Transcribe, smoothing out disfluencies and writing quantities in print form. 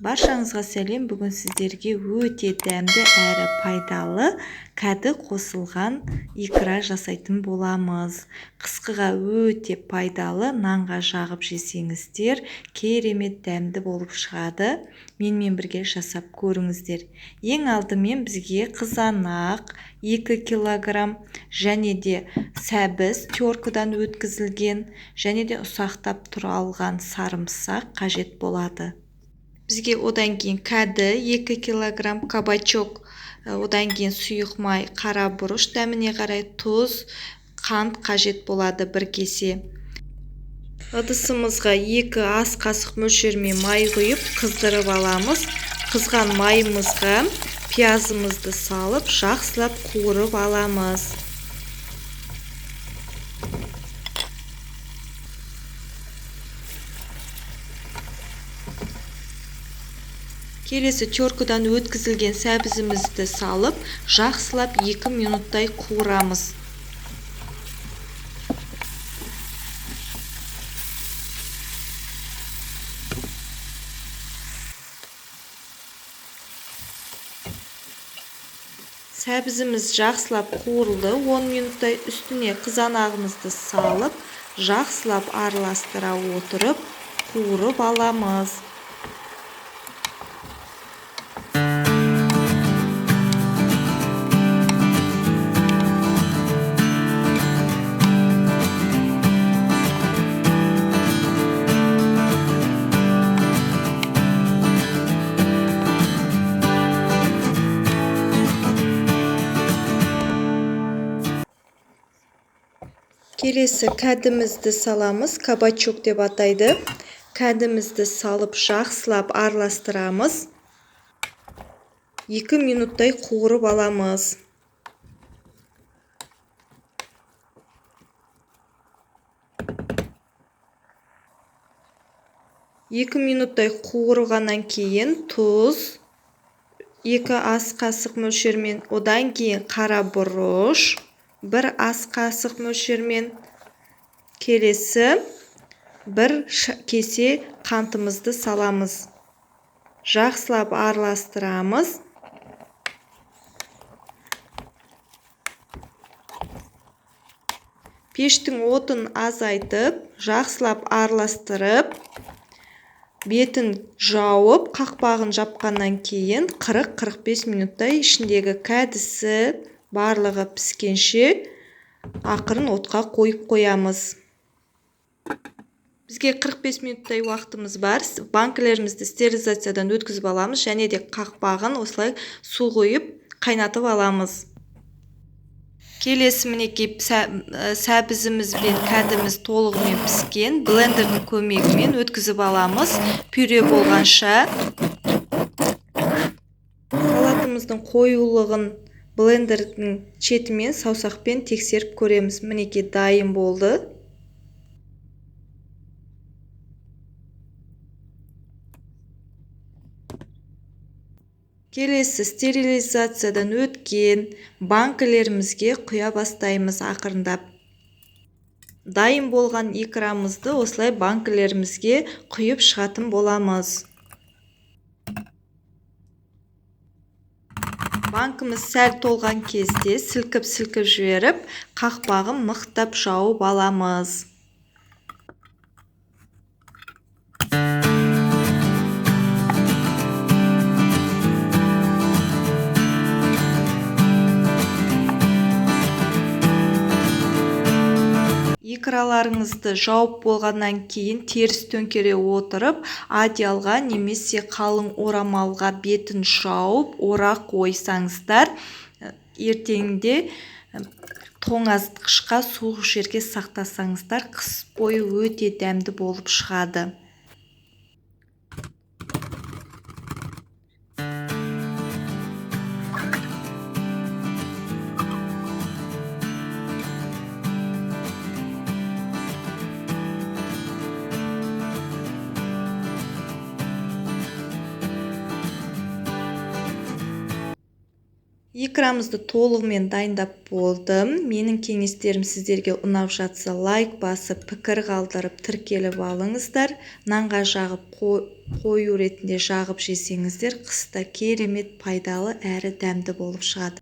Баршаңызға сәлем. Бүгін сіздерге өте дәмді әрі пайдалы кәді қосылған икра жасайтын боламыз. Қысқыға өте пайдалы, нанға жағып жесеңіздер, керемет дәмді болып шығады. Менімен бірге жасап көріңіздер. Ең алдымен бізге қызанақ 2 килограмм, және де сәбіз теркадан өткізілген, және де ұсақтап тұралған сарымсақ қажет болады. Бізге одан кейін кәді 2 килограмм, кабачок, одан кейін сұйық май, қара бұрыш, дәміне қарай тұз, қант қажет болады 1 кесе. Ыдысымызға 2 ас қасық мөлшермен май құйып қыздырып аламыз. Қызған майымызға пиязымызды салып, жақсылап қуырып аламыз. Келесі теркадан өткізілген сәбізімізді салып, жақсылап 2 минуттай қуырамыз. Сәбізіміз жақсылап қуырылды. 10 минуттай үстіне қызанағымызды салып, жақсылап араластыра отырып, қуырып аламыз. Келесі кәдімізді саламыз, кабачок деп атайды. Кәдімізді салып, жақсылап араластырамыз. 2 минуттай қуырып аламыз. Екі минуттай қуырғаннан кейін тұз, 2 ас қасық мөлшермен, одан кейін қара бұрыш, 1 ас қасық мөлшермен, келесі 1 кесе қантымызды саламыз. Жақсылап араластырамыз. Пештің отын азайтып, жақсылап араластырып, бетін жауып, қақпағын жапқаннан кейін 40-45 минуттай ішіндегі кәдісі барлығы піскенше ақырын отқа қойып қоямыз. Бізге 45 минуттай уақытымыз бар. Банкілерімізді стерилизациядан өткізіп аламыз, және де қақпағын осылай су құйып қайнатып аламыз. Келесі мінекей сәбізіміз бен кәдіміз толығымен піскен. Блендердің көмегімен өткізіп аламыз. Пюре болғанша. Салатымыздың қоюлығын блендердің шетімен саусақпен тексеріп көреміз. Мінекей дайын болды. Келесі стерилизациядан өткен банкілерімізге құя бастаймыз ақырындап. Дайын болған икрамызды осылай банкілерімізге құйып шығатын боламыз. Банкіміз сәл толған кезде сілкіп-сілкіп жіберіп, қақпағын мықтап жауып аламыз. Икраларыңызды жауып болғаннан кейін теріс төңкере отырып, одеялға немесе қалың орамалға бетін жауып, орақ қойсаңыздар, ертеңде тоңазытқышқа суық жерге сақтасаңыздар, қыс бойы өте дәмді болып шығады. Икрамызды толығымен дайындап болдым. Менің кеңестерім сіздерге ұнап жатса, лайк басып, пікір қалдырып, тіркеліп алыңыздар. Нанға жағып, қою ретінде жағып жесеңіздер, қыста керемет пайдалы әрі дәмді болып шығады.